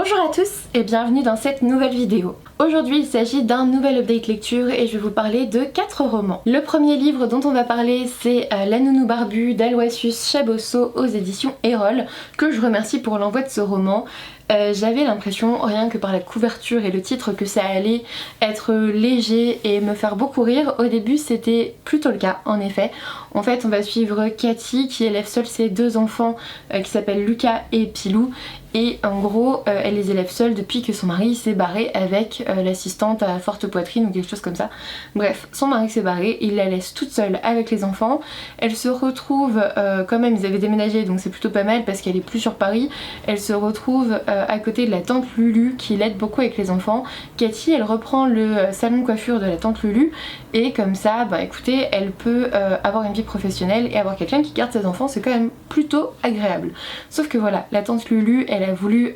Bonjour à tous et bienvenue dans cette nouvelle vidéo. Aujourd'hui il s'agit d'un nouvel update lecture et je vais vous parler de 4 romans. Le premier livre dont on va parler c'est La Nounou Barbue d'Aloysius Chabosso aux éditions Erol, que je remercie pour l'envoi de ce roman. J'avais l'impression, rien que par la couverture et le titre, que ça allait être léger et me faire beaucoup rire. Au début c'était plutôt le cas en effet. En fait on va suivre Cathy qui élève seule ses 2 enfants qui s'appellent Lucas et Pilou. Et en gros elle les élève seule depuis que son mari s'est barré avec l'assistante à forte poitrine ou quelque chose comme ça. Bref, son mari s'est barré, il la laisse toute seule avec les enfants. Elle se retrouve, quand même ils avaient déménagé donc c'est plutôt pas mal parce qu'elle est plus sur Paris. Elle se retrouve à côté de la tante Lulu qui l'aide beaucoup avec les enfants. Cathy elle reprend le salon de coiffure de la tante Lulu et comme ça bah écoutez elle peut avoir une vie professionnelle et avoir quelqu'un qui garde ses enfants, c'est quand même plutôt agréable. Sauf que voilà, la tante Lulu elle a voulu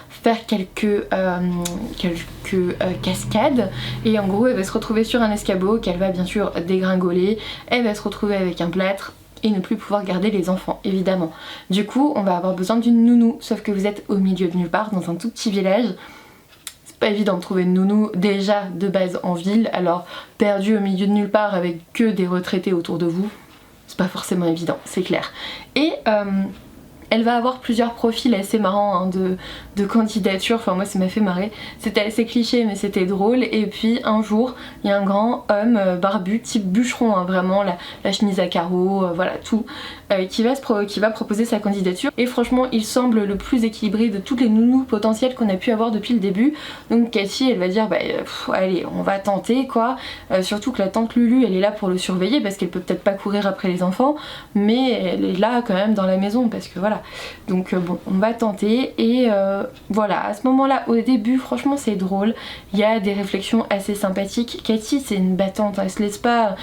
faire quelques cascades et en gros elle va se retrouver sur un escabeau qu'elle va bien sûr dégringoler, elle va se retrouver avec un plâtre et ne plus pouvoir garder les enfants évidemment. Du coup on va avoir besoin d'une nounou, sauf que vous êtes au milieu de nulle part dans un tout petit village. C'est pas évident de trouver une nounou déjà de base en ville, alors perdu au milieu de nulle part avec que des retraités autour de vous, c'est pas forcément évident, c'est clair. Et elle va avoir plusieurs profils assez marrants hein, de candidature, enfin moi ça m'a fait marrer, c'était assez cliché mais c'était drôle. Et puis un jour il y a un grand homme barbu, type bûcheron hein, vraiment, la chemise à carreaux, voilà tout, qui va proposer sa candidature. Et franchement il semble le plus équilibré de toutes les nounous potentielles qu'on a pu avoir depuis le début. Donc Cathy elle va dire bah allez on va tenter quoi, surtout que la tante Lulu elle est là pour le surveiller parce qu'elle peut peut-être pas courir après les enfants mais elle est là quand même dans la maison parce que voilà. Donc bon on va tenter et voilà, à ce moment là au début franchement c'est drôle, il y a des réflexions assez sympathiques. Cathy c'est une battante, elle se laisse pas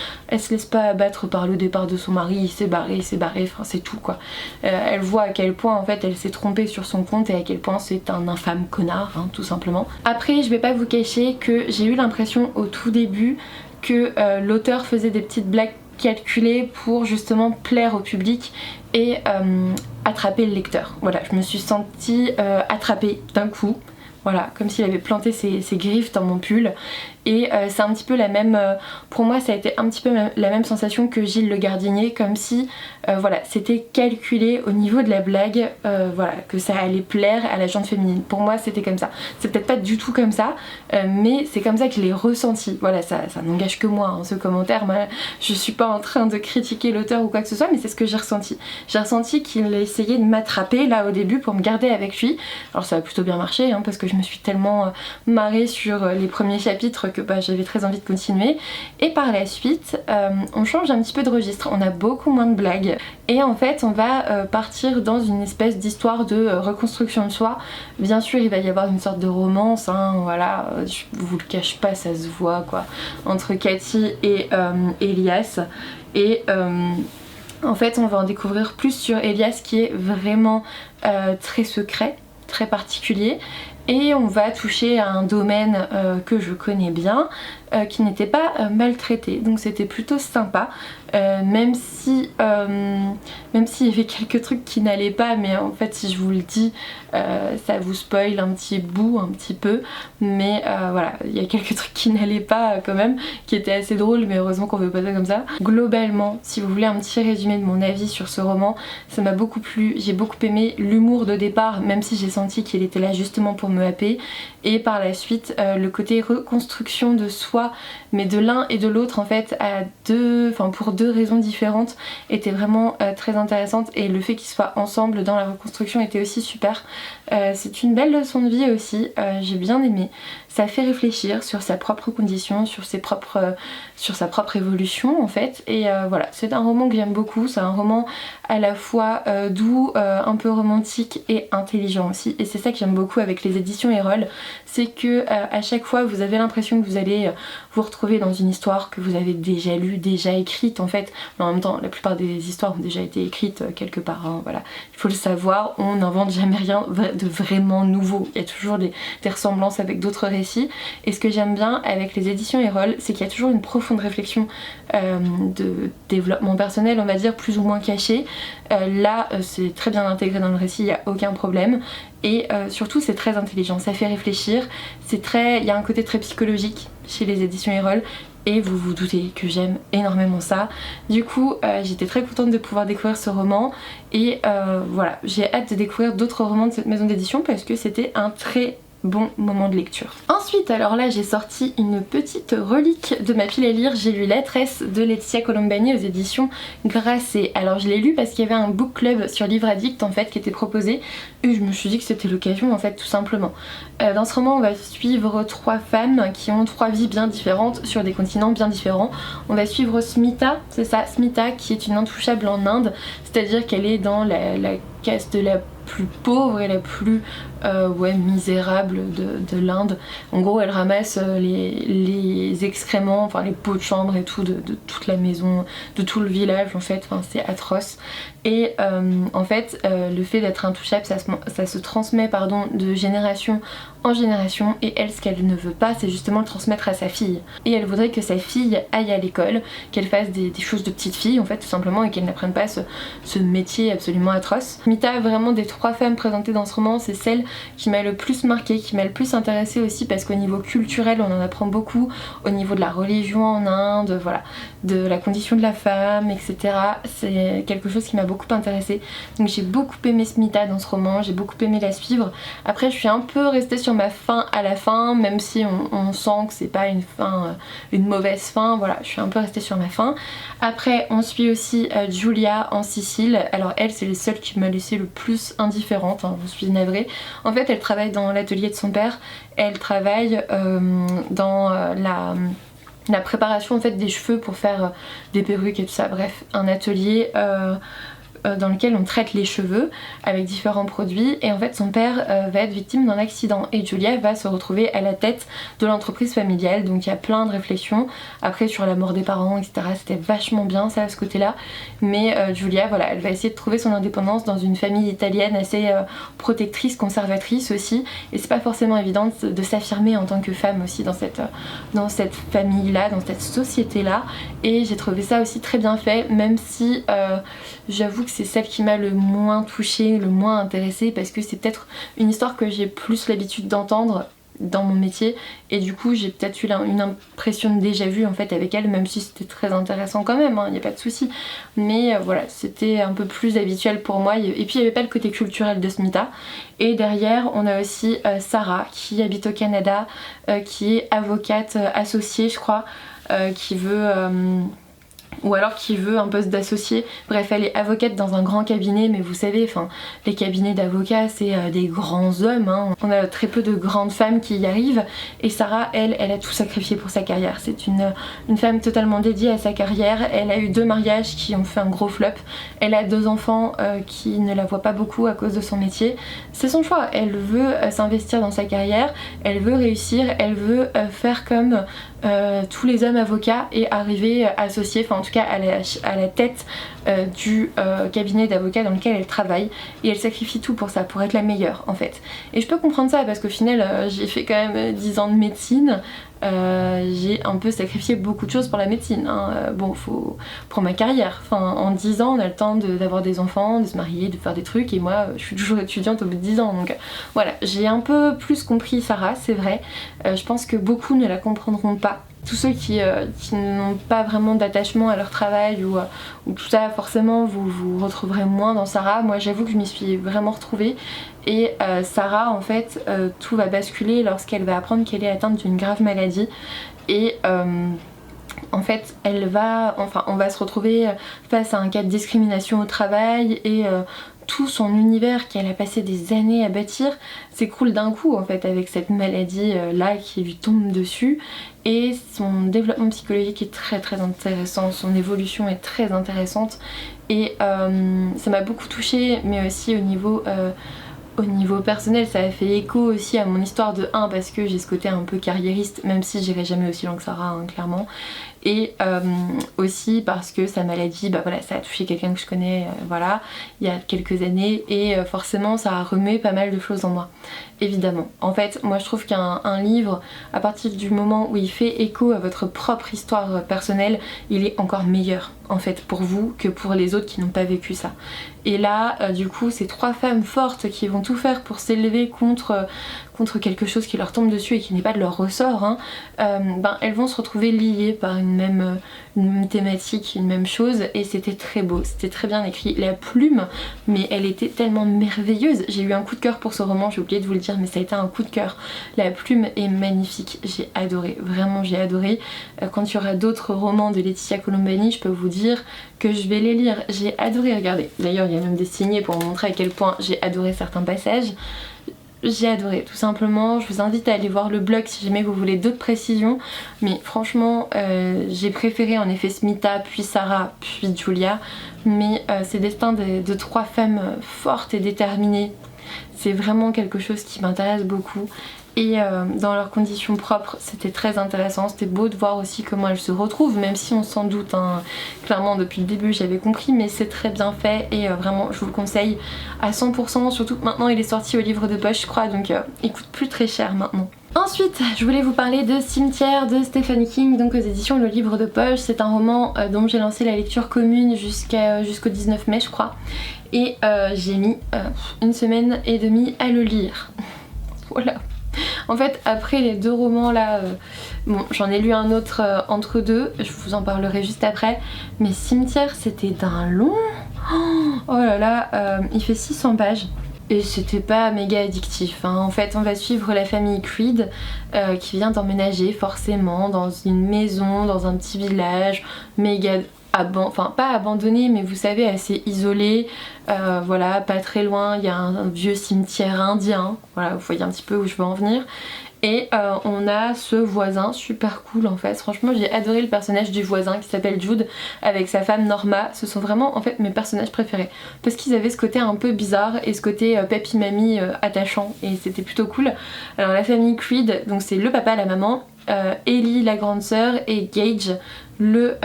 abattre par le départ de son mari, il s'est barré, enfin c'est tout quoi. Elle voit à quel point en fait elle s'est trompée sur son compte et à quel point c'est un infâme connard hein, tout simplement. Après je vais pas vous cacher que j'ai eu l'impression au tout début que l'auteur faisait des petites blagues calculées pour justement plaire au public et attraper le lecteur. Voilà, je me suis sentie attrapée d'un coup, voilà, comme s'il avait planté ses griffes dans mon pull. Et c'est un petit peu la même, pour moi ça a été un petit peu la même sensation que Gilles le Gardinier, comme si voilà, c'était calculé au niveau de la blague, voilà, que ça allait plaire à la gente féminine. Pour moi c'était comme ça, c'est peut-être pas du tout comme ça, mais c'est comme ça que je l'ai ressenti. Voilà, ça n'engage que moi hein, ce commentaire, moi, je suis pas en train de critiquer l'auteur ou quoi que ce soit, mais c'est ce que j'ai ressenti. J'ai ressenti qu'il essayait de m'attraper là au début pour me garder avec lui. Alors ça a plutôt bien marché hein, parce que je me suis tellement marrée sur les premiers chapitres que bah, j'avais très envie de continuer. Et par la suite on change un petit peu de registre, on a beaucoup moins de blagues et en fait on va partir dans une espèce d'histoire de reconstruction de soi. Bien sûr il va y avoir une sorte de romance hein, voilà, je vous le cache pas, ça se voit quoi, entre Cathy et Elias. Et en fait on va en découvrir plus sur Elias qui est vraiment très secret, très particulier. Et on va toucher à un domaine que je connais bien, qui n'était pas maltraité, donc c'était plutôt sympa, même s'il y avait quelques trucs qui n'allaient pas, mais en fait si je vous le dis ça vous spoil un petit bout, un petit peu, mais voilà, il y a quelques trucs qui n'allaient pas quand même, qui étaient assez drôles, mais heureusement qu'on veut pas ça comme ça. Globalement, si vous voulez un petit résumé de mon avis sur ce roman, ça m'a beaucoup plu, j'ai beaucoup aimé l'humour de départ, même si j'ai senti qu'il était là justement pour me happer, et par la suite le côté reconstruction de soi, mais de l'un et de l'autre en fait, pour 2 raisons différentes, était vraiment très intéressante, et le fait qu'ils soient ensemble dans la reconstruction était aussi super. C'est une belle leçon de vie aussi, j'ai bien aimé. Ça fait réfléchir sur sa propre condition, sur sa propre évolution en fait, et voilà, c'est un roman que j'aime beaucoup, c'est un roman à la fois doux, un peu romantique et intelligent aussi, et c'est ça que j'aime beaucoup avec les éditions Erol, c'est que à chaque fois vous avez l'impression que vous allez vous retrouver dans une histoire que vous avez déjà lue, déjà écrite en fait, mais en même temps la plupart des histoires ont déjà été écrites quelque part hein, voilà, il faut le savoir, on n'invente jamais rien de vraiment nouveau, il y a toujours des ressemblances avec d'autres récits récit. Et ce que j'aime bien avec les éditions Erol, c'est qu'il y a toujours une profonde réflexion de développement personnel, on va dire, plus ou moins cachée. Là c'est très bien intégré dans le récit, il n'y a aucun problème. Et surtout c'est très intelligent, ça fait réfléchir, il y a un côté très psychologique chez les éditions Erol. Et vous vous doutez que j'aime énormément ça. Du coup j'étais très contente de pouvoir découvrir ce roman. Et voilà, j'ai hâte de découvrir d'autres romans de cette maison d'édition parce que c'était un très bon moment de lecture. Ensuite, alors là j'ai sorti une petite relique de ma pile à lire, j'ai lu La Tresse de Laetitia Colombani aux éditions Grasset. Alors je l'ai lu parce qu'il y avait un book club sur Livre Addict en fait qui était proposé et je me suis dit que c'était l'occasion en fait tout simplement. Dans ce roman on va suivre 3 femmes qui ont 3 vies bien différentes sur des continents bien différents. On va suivre Smita, c'est ça, Smita qui est une intouchable en Inde, c'est-à-dire qu'elle est dans la caste de la plus pauvre et la plus misérable de l'Inde. En gros elle ramasse les excréments, enfin les pots de chambre et tout de toute la maison, de tout le village en fait, enfin, c'est atroce. Et en fait le fait d'être intouchable ça se transmet de génération en génération, et elle ce qu'elle ne veut pas c'est justement le transmettre à sa fille. Et elle voudrait que sa fille aille à l'école, qu'elle fasse des choses de petite fille en fait tout simplement, et qu'elle n'apprenne pas ce métier absolument atroce. Mita, vraiment des 3 femmes présentées dans ce roman, c'est celle qui m'a le plus marquée, qui m'a le plus intéressée aussi parce qu'au niveau culturel on en apprend beaucoup, au niveau de la religion en Inde, voilà, de la condition de la femme, etc. C'est quelque chose qui m'a beaucoup intéressée. Donc j'ai beaucoup aimé Smita dans ce roman, j'ai beaucoup aimé la suivre. Après je suis un peu restée sur ma fin à la fin, même si on sent que c'est pas une fin, une mauvaise fin, voilà, je suis un peu restée sur ma fin. Après on suit aussi Julia en Sicile. Alors elle c'est les seules qui m'a laissé le plus indifférente, hein, je suis navrée. En fait elle travaille dans l'atelier de son père, elle travaille dans la préparation en fait des cheveux pour faire des perruques et tout ça, bref, un atelier dans lequel on traite les cheveux avec différents produits, et en fait son père va être victime d'un accident et Julia va se retrouver à la tête de l'entreprise familiale. Donc il y a plein de réflexions après sur la mort des parents, etc. C'était vachement bien ça à ce côté là, mais Julia voilà, elle va essayer de trouver son indépendance dans une famille italienne assez protectrice, conservatrice aussi, et c'est pas forcément évident de s'affirmer en tant que femme aussi dans cette famille là, dans cette société là. Et j'ai trouvé ça aussi très bien fait, même si j'avoue que c'est celle qui m'a le moins touchée, le moins intéressée, parce que c'est peut-être une histoire que j'ai plus l'habitude d'entendre dans mon métier, et du coup j'ai peut-être eu une impression de déjà vu en fait avec elle, même si c'était très intéressant quand même, il n'y a pas de souci, mais voilà, c'était un peu plus habituel pour moi. Et puis il n'y avait pas le côté culturel de Smita. Et derrière on a aussi Sarah qui habite au Canada, qui est avocate associée je crois, qui veut ou alors qui veut un poste d'associé. Bref, elle est avocate dans un grand cabinet, mais vous savez, enfin, les cabinets d'avocats c'est des grands hommes, hein. On a très peu de grandes femmes qui y arrivent, et Sarah, elle a tout sacrifié pour sa carrière. C'est une femme totalement dédiée à sa carrière. Elle a eu 2 mariages qui ont fait un gros flop, elle a 2 enfants qui ne la voient pas beaucoup à cause de son métier. C'est son choix, elle veut s'investir dans sa carrière, elle veut réussir, elle veut faire comme tous les hommes avocats et arriver associée, enfin en tout cas à la tête du cabinet d'avocats dans lequel elle travaille, et elle sacrifie tout pour ça, pour être la meilleure en fait. Et je peux comprendre ça parce qu'au final j'ai fait quand même 10 ans de médecine, j'ai un peu sacrifié beaucoup de choses pour la médecine, hein. Bon, pour ma carrière, enfin en 10 ans on a le temps d'avoir des enfants, de se marier, de faire des trucs, et moi je suis toujours étudiante au bout de 10 ans, donc voilà, j'ai un peu plus compris Sarah, c'est vrai. Je pense que beaucoup ne la comprendront pas. Tous ceux qui n'ont pas vraiment d'attachement à leur travail ou tout ça, forcément vous retrouverez moins dans Sarah. Moi j'avoue que je m'y suis vraiment retrouvée, et Sarah en fait tout va basculer lorsqu'elle va apprendre qu'elle est atteinte d'une grave maladie, et en fait on va se retrouver face à un cas de discrimination au travail, et tout son univers qu'elle a passé des années à bâtir s'écroule d'un coup en fait avec cette maladie là qui lui tombe dessus. Et son développement psychologique est très très intéressant, son évolution est très intéressante, et ça m'a beaucoup touchée, mais aussi au niveau personnel ça a fait écho aussi à mon histoire de 1, parce que j'ai ce côté un peu carriériste, même si j'irai jamais aussi loin que Sarah, hein, clairement. et aussi parce que sa maladie, bah voilà, ça a touché quelqu'un que je connais, voilà, il y a quelques années, et forcément ça a remué pas mal de choses en moi, évidemment. En fait, moi je trouve qu'un livre, à partir du moment où il fait écho à votre propre histoire personnelle, il est encore meilleur en fait pour vous que pour les autres qui n'ont pas vécu ça. Et là, du coup, ces 3 femmes fortes qui vont tout faire pour s'élever contre quelque chose qui leur tombe dessus et qui n'est pas de leur ressort, hein, elles vont se retrouver liées par une même thématique, une même chose, et c'était très beau, c'était très bien écrit. La plume, mais elle était tellement merveilleuse. J'ai eu un coup de cœur pour ce roman, j'ai oublié de vous le dire, mais ça a été un coup de cœur. La plume est magnifique, j'ai adoré, vraiment j'ai adoré. Quand il y aura d'autres romans de Laetitia Colombani, je peux vous dire que je vais les lire. J'ai adoré, regardez. D'ailleurs, il y a même des signés pour vous montrer à quel point j'ai adoré certains passages. J'ai adoré, tout simplement. Je vous invite à aller voir le blog si jamais vous voulez d'autres précisions. Mais franchement, j'ai préféré en effet Smita, puis Sarah, puis Julia. Mais ces destins de 3 femmes fortes et déterminées, c'est vraiment quelque chose qui m'intéresse beaucoup. Et dans leurs conditions propres, c'était très intéressant. C'était beau de voir aussi comment elles se retrouvent, même si on s'en doute, hein. Clairement depuis le début j'avais compris, mais c'est très bien fait et vraiment je vous le conseille à 100%, surtout que maintenant il est sorti au livre de poche je crois, donc il coûte plus très cher maintenant. Ensuite, je voulais vous parler de Cimetière de Stephen King, donc aux éditions Le Livre de Poche. C'est un roman dont j'ai lancé la lecture commune jusqu'au 19 mai je crois, et j'ai mis 1 semaine et demie à le lire. Voilà. En fait, après les 2 romans là, bon, j'en ai lu un autre entre deux, je vous en parlerai juste après, mais Cimetière c'était d'un long, oh là là, il fait 600 pages. Et c'était pas méga addictif, hein. En fait on va suivre la famille Creed qui vient d'emménager forcément dans une maison, dans un petit village méga enfin pas abandonné, mais vous savez assez isolé, voilà, pas très loin, il y a un vieux cimetière indien, voilà, vous voyez un petit peu où je veux en venir. Et on a ce voisin super cool en fait, franchement j'ai adoré le personnage du voisin qui s'appelle Jude avec sa femme Norma. Ce sont vraiment en fait mes personnages préférés parce qu'ils avaient ce côté un peu bizarre et ce côté papy mamie attachant, et c'était plutôt cool. Alors la famille Creed, donc c'est le papa, la maman, Ellie la grande sœur et Gage le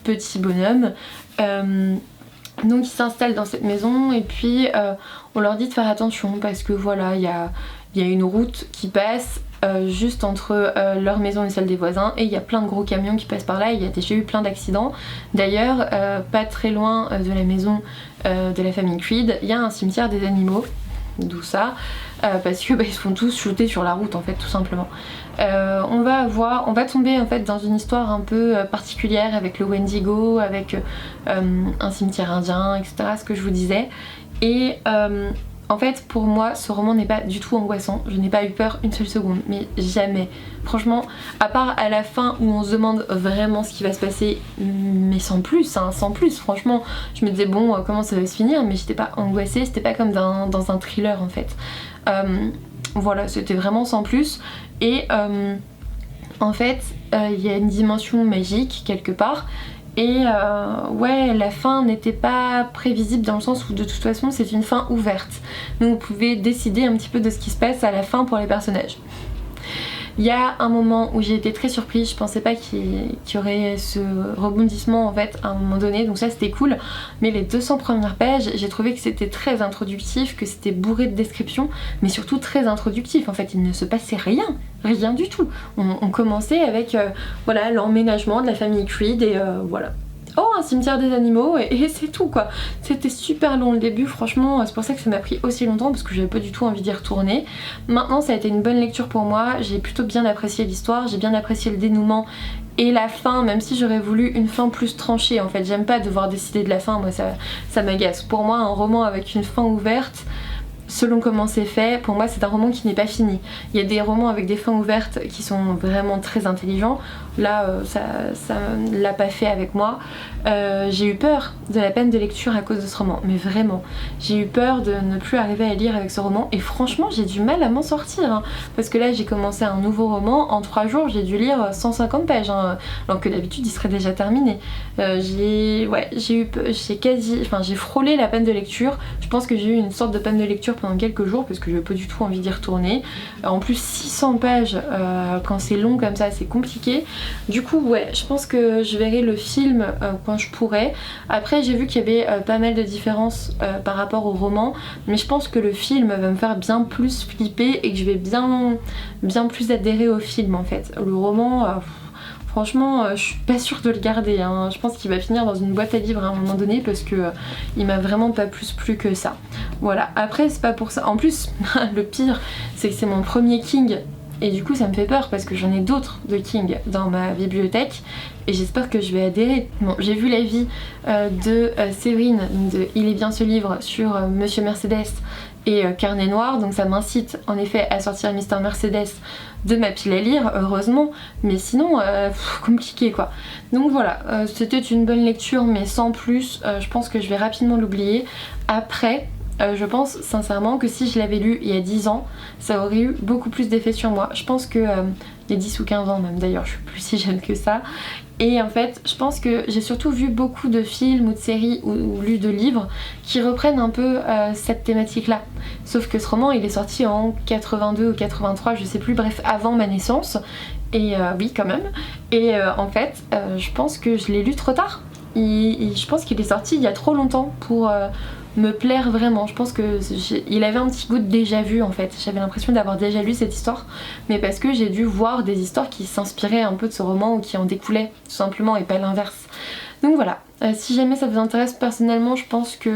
petit bonhomme. Donc ils s'installent dans cette maison et puis on leur dit de faire attention parce que voilà, il y a une route qui passe juste entre leur maison et celle des voisins, et il y a plein de gros camions qui passent par là, et il y a déjà eu plein d'accidents. D'ailleurs, pas très loin de la maison de la famille Creed, il y a un cimetière des animaux, d'où ça, parce que ils se font tous shooter sur la route en fait, tout simplement. On va tomber en fait dans une histoire un peu particulière avec le Wendigo, avec un cimetière indien, etc., ce que je vous disais. Et en fait pour moi ce roman n'est pas du tout angoissant, je n'ai pas eu peur une seule seconde, mais jamais. Franchement, à part à la fin où on se demande vraiment ce qui va se passer, mais sans plus, hein, sans plus. Franchement, je me disais bon comment ça va se finir, mais j'étais pas angoissée, c'était pas comme dans un thriller en fait. Voilà, c'était vraiment sans plus. Et en fait il y a une dimension magique quelque part. Et ouais, la fin n'était pas prévisible dans le sens où de toute façon c'est une fin ouverte. Donc vous pouvez décider un petit peu de ce qui se passe à la fin pour les personnages. Il y a un moment où j'ai été très surprise, je pensais pas qu'il y aurait ce rebondissement en fait à un moment donné, donc ça c'était cool. Mais les 200 premières pages, j'ai trouvé que c'était très introductif, que c'était bourré de descriptions, mais surtout très introductif. En fait il ne se passait rien du tout. On commençait avec voilà, l'emménagement de la famille Creed et voilà. Oh, un cimetière des animaux, et c'est tout quoi. C'était super long le début, franchement, c'est pour ça que ça m'a pris aussi longtemps, parce que j'avais pas du tout envie d'y retourner. Maintenant ça a été une bonne lecture pour moi, j'ai plutôt bien apprécié l'histoire, j'ai bien apprécié le dénouement et la fin, même si j'aurais voulu une fin plus tranchée en fait. J'aime pas devoir décider de la fin, moi ça m'agace. Pour moi un roman avec une fin ouverte, selon comment c'est fait, pour moi c'est un roman qui n'est pas fini. Il y a des romans avec des fins ouvertes qui sont vraiment très intelligents. Là ça l'a pas fait avec moi. J'ai eu peur de la peine de lecture à cause de ce roman, mais vraiment j'ai eu peur de ne plus arriver à lire avec ce roman, et franchement j'ai du mal à m'en sortir hein, parce que là j'ai commencé un nouveau roman, en 3 jours j'ai dû lire 150 pages hein, alors que d'habitude il serait déjà terminé. J'ai frôlé la peine de lecture. Je pense que j'ai eu une sorte de peine de lecture pendant quelques jours parce que j'ai pas du tout envie d'y retourner. En plus 600 pages quand c'est long comme ça c'est compliqué. Du coup ouais, je pense que je verrai le film quand je pourrai. Après j'ai vu qu'il y avait pas mal de différences par rapport au roman, mais je pense que le film va me faire bien plus flipper et que je vais bien plus adhérer au film en fait. Le roman... franchement, je suis pas sûre de le garder, hein. Je pense qu'il va finir dans une boîte à livres à un moment donné parce que il m'a vraiment pas plus plu que ça. Voilà, après c'est pas pour ça. En plus, le pire, c'est que c'est mon premier King et du coup ça me fait peur parce que j'en ai d'autres de King dans ma bibliothèque et j'espère que je vais adhérer. Bon, j'ai vu l'avis de Séverine de Il est bien ce livre sur Monsieur Mercedes et Carnet Noir, donc ça m'incite en effet à sortir Mister Mercedes de ma pile à lire, heureusement, mais sinon compliqué quoi. Donc voilà, c'était une bonne lecture mais sans plus, je pense que je vais rapidement l'oublier. Après je pense sincèrement que si je l'avais lu il y a 10 ans, ça aurait eu beaucoup plus d'effet sur moi. Je pense que il y a 10 ou 15 ans même d'ailleurs, je suis plus si jeune que ça. Et en fait, je pense que j'ai surtout vu beaucoup de films ou de séries ou lu de livres qui reprennent un peu cette thématique-là. Sauf que ce roman, il est sorti en 82 ou 83, je sais plus, bref, avant ma naissance. Et oui, quand même. Et en fait, je pense que je l'ai lu trop tard. Je pense qu'il est sorti il y a trop longtemps pour me plaire vraiment. Je pense que il avait un petit goût de déjà vu en fait. J'avais l'impression d'avoir déjà lu cette histoire, mais parce que j'ai dû voir des histoires qui s'inspiraient un peu de ce roman ou qui en découlaient tout simplement et pas l'inverse. Donc voilà, si jamais ça vous intéresse personnellement, je pense que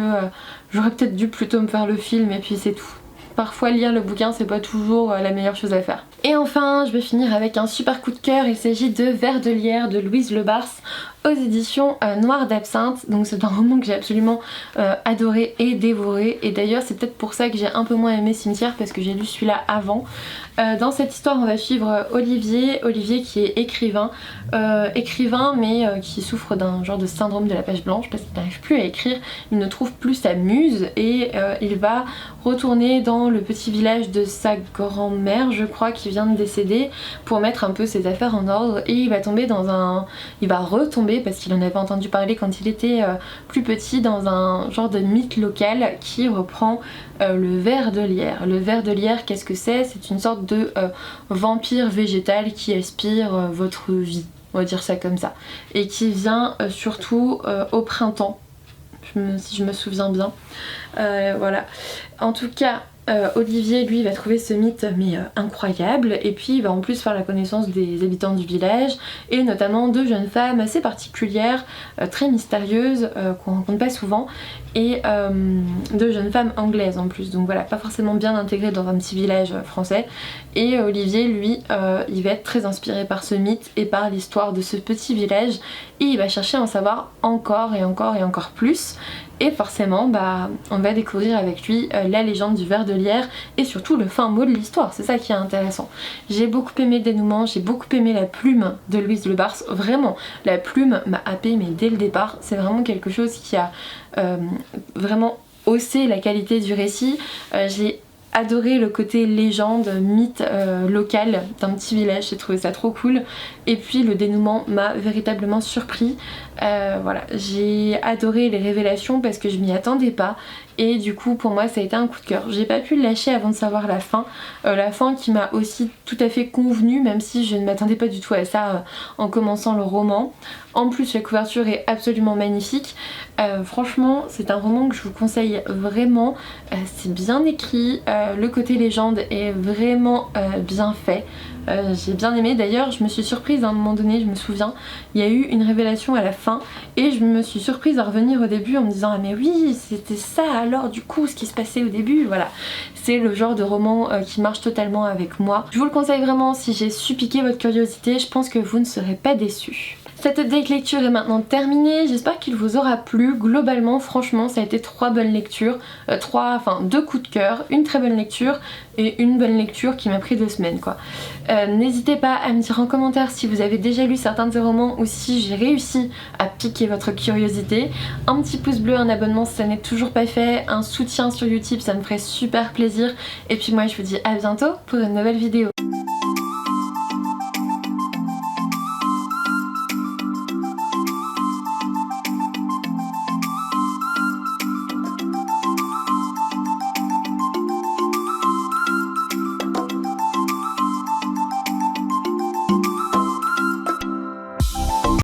j'aurais peut-être dû plutôt me faire le film et puis c'est tout. Parfois lire le bouquin c'est pas toujours la meilleure chose à faire. Et enfin je vais finir avec un super coup de cœur, il s'agit de Vers de lierre de Louise Le Bars aux éditions Noir d'Absinthe. Donc c'est un roman que j'ai absolument adoré et dévoré, et d'ailleurs c'est peut-être pour ça que j'ai un peu moins aimé Cimetière parce que j'ai lu celui-là avant. Dans cette histoire on va suivre Olivier qui est écrivain mais qui souffre d'un genre de syndrome de la page blanche parce qu'il n'arrive plus à écrire, il ne trouve plus sa muse et il va retourner dans le petit village de sa grand-mère je crois qui vient de décéder pour mettre un peu ses affaires en ordre, et il va retomber parce qu'il en avait entendu parler quand il était plus petit dans un genre de mythe local qui reprend le ver de lierre. Le ver de lierre, qu'est-ce que c'est? C'est une sorte de vampire végétal qui aspire votre vie, on va dire ça comme ça, et qui vient surtout au printemps, si je me souviens bien. Voilà, en tout cas Olivier lui va trouver ce mythe mais incroyable, et puis il va en plus faire la connaissance des habitants du village et notamment deux jeunes femmes assez particulières, très mystérieuses, qu'on rencontre pas souvent, et deux jeunes femmes anglaises en plus, donc voilà, pas forcément bien intégrées dans un petit village français. Et Olivier lui il va être très inspiré par ce mythe et par l'histoire de ce petit village, et il va chercher à en savoir encore et encore et encore plus. Et forcément on va découvrir avec lui la légende du ver de lierre et surtout le fin mot de l'histoire, c'est ça qui est intéressant. J'ai beaucoup aimé le dénouement, j'ai beaucoup aimé la plume de Louise Le Bars, vraiment la plume m'a happée mais dès le départ, c'est vraiment quelque chose qui a vraiment haussé la qualité du récit. J'ai adoré le côté légende, mythe local d'un petit village, j'ai trouvé ça trop cool, et puis le dénouement m'a véritablement surpris. Voilà, j'ai adoré les révélations parce que je m'y attendais pas, et du coup pour moi ça a été un coup de cœur. J'ai pas pu le lâcher avant de savoir la fin qui m'a aussi tout à fait convenu, même si je ne m'attendais pas du tout à ça en commençant le roman. En plus la couverture est absolument magnifique, franchement c'est un roman que je vous conseille vraiment, c'est bien écrit, le côté légende est vraiment bien fait. J'ai bien aimé, d'ailleurs je me suis surprise à un moment donné, je me souviens, il y a eu une révélation à la fin et je me suis surprise à revenir au début en me disant ah mais oui c'était ça alors du coup ce qui se passait au début. Voilà, c'est le genre de roman qui marche totalement avec moi. Je vous le conseille vraiment, si j'ai su piquer votre curiosité, je pense que vous ne serez pas déçus. Cette update lecture est maintenant terminée, j'espère qu'il vous aura plu. Globalement, franchement, ça a été 3 bonnes lectures, 2 coups de cœur, une très bonne lecture et une bonne lecture qui m'a pris 2 semaines quoi. N'hésitez pas à me dire en commentaire si vous avez déjà lu certains de ces romans ou si j'ai réussi à piquer votre curiosité. Un petit pouce bleu, un abonnement si ça n'est toujours pas fait, un soutien sur YouTube, ça me ferait super plaisir. Et puis moi je vous dis à bientôt pour une nouvelle vidéo.